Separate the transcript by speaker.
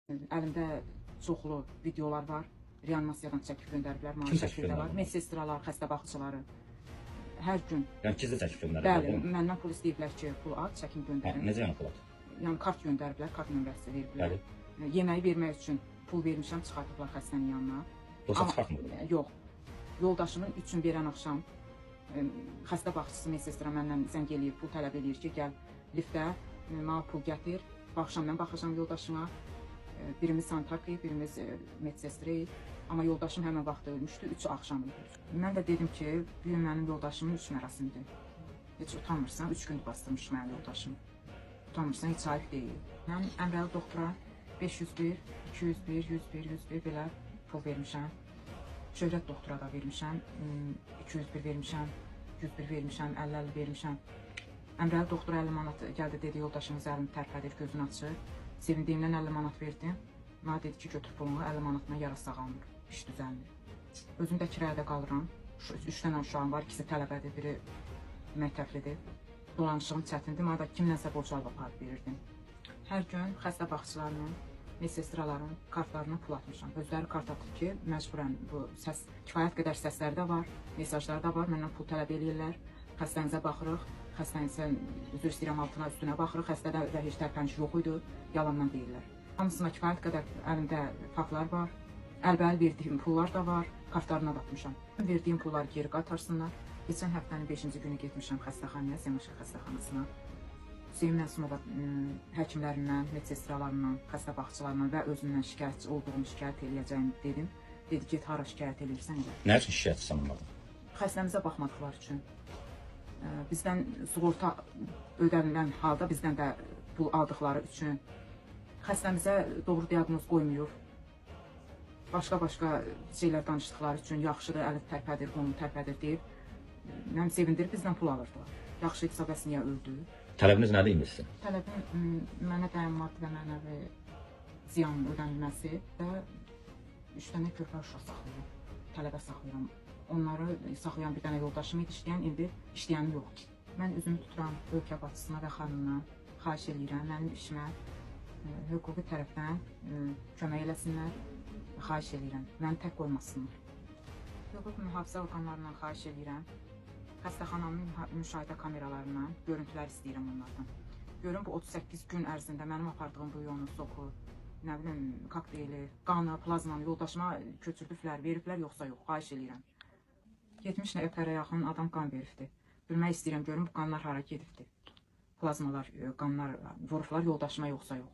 Speaker 1: Əlimdə çoxlu videolar var. Reanimasiyadan çəkib göndəriblər.
Speaker 2: Kim çəkib
Speaker 1: Şəkildə var.
Speaker 2: göndərib?
Speaker 1: Medsestralar, xəstə baxıcıları. Hər gün.
Speaker 2: Yəni gizli çəkib göndəriblər,
Speaker 1: Bəli,
Speaker 2: değil mi?
Speaker 1: məndən pul istəyiblər ki, pul at, çəkin göndərin.
Speaker 2: Necə yəni pul at?
Speaker 1: Yəni kart göndəriblər, kart nömrəsi veriblər.
Speaker 2: Bəli.
Speaker 1: Yeməyi vermək üçün pul vermişəm, çıxartıblar xəstənin yanına.
Speaker 2: Dosa çıxartmırdı.
Speaker 1: Yox. Yoldaşımın üçün verən axşam xəstə baxıcısı medsestra məndən zəng eləyir, pul tələb eləyir ki, gəl liftə, mənə pul gətir. Bu axşam mən baxacağam yoldaşıma. Birimiz sanitarka, birimiz medsestra. Amma yoldaşım həmin vaxt ölmüşdü, 3 axşam idi. Mən də dedim ki, bu gün mənim yoldaşımın 3 mərasimidir. Heç utanmırsan, 3 gün bastırmış mənim yoldaşım. Utanmırsan, heç ayıb deyil. Mən Əmrəli doktora 501, 201, 101, 101 belə pul vermişəm. Şöhrət doktora da vermişəm, 201 vermişəm, 101 vermişəm, 50-50 vermişəm. Əmrəli doktora 50 manat gəldi, dedi yoldaşımız əlini tərpədir, gözünü açır. Sevindiyimdən 50 manat verdim. Mənə dedi ki, götür pulunu, 50 manatına yara sağalmır, iş düzəlmir. Özüm də kirayədə qalıram. 3 dənə uşağım var, ikisi tələbədir, biri məktəblidir. Dolanışığım çətindir, mənə da kimlənsə borc alıb aparıb verirdim. Hər gün xəstə baxıcılarının, medsestraların kartlarına pul atmışam. Özləri kart atıb ki, məcburən bu səs, kifayət qədər səsləri də var, mesajları da var, məndən pul tələb eləyirlər. Xəstənizə baxırıq, xəstənizə üzr istəyirəm altına üstünə baxırıq, xəstədə heç tərpəniş yox idi, yalandan deyirlər. Hamısına kifayət qədər əlimdə faktlar var, əlbəl verdiyim pullar da var, kartlarına batmışam. Verdiyim pulları geri qaytarsınlar. Keçən həftənin 5-ci günü getmişəm xəstəxanaya, Semaşıq xəstəxanasına. Hüseyin Məsumova həkimlərindən, medsestralarından, xəstə baxıcılarından və özümdən şikayətçi olduğumu şikayət eləyəcəyim dedim. Dedi, get hara şikayət eləyirsən elə.
Speaker 2: Nə üçün şikayətçi sanılmadı?
Speaker 1: Xəstəmizə baxmadıqları üçün. Bizdən sığorta ödənilən halda bizdən də pul aldıqları üçün. Xəstəmizə doğru diaqnoz qoymuyor. Başqa şeylər danışdıqları üçün yaxşıdır, əli tərpədir, qolunu tərpədir deyib. Mənim sevindirib bizdən pul alırdılar. Yaxşı idisə bəs niyə öldü?
Speaker 2: Tələbiniz nədir indi sizin?
Speaker 1: Tələbim mənə dayanmadı və mənəvi ziyanın ödənilməsi və 3 dənə körpə uşaq saxlayıram. Tələbə saxlayıram. Onları saxlayan bir dənə yoldaşım idi işləyən, indi işləyəni yoxdur. Mən üzümü tuturam ölkə başçısına və xanımına, xahiş edirəm mənim işimə hüquqi tərəfdən kömək eləsinlər, xahiş edirəm, məni tək qoymasınlar. Hüquq mühafizə orqanlarından xahiş edirəm, xəstəxananın müşahidə kameralarından görüntülər istəyirəm onlardan. Görün bu 38 gün ərzində mənim apardığım bu yolun soku, nə bilim, kokteyli, qanı, plazmanı yoldaşıma köçürdüblər, veriblər yoxsa yox, xahiş edirəm. 70 nəfərə yaxın adam qan veribdir. Bilmək istəyirəm, görün bu qanlar hara gedibdir. Plazmalar, qanlar vurublar yoldaşıma yoxsa yox.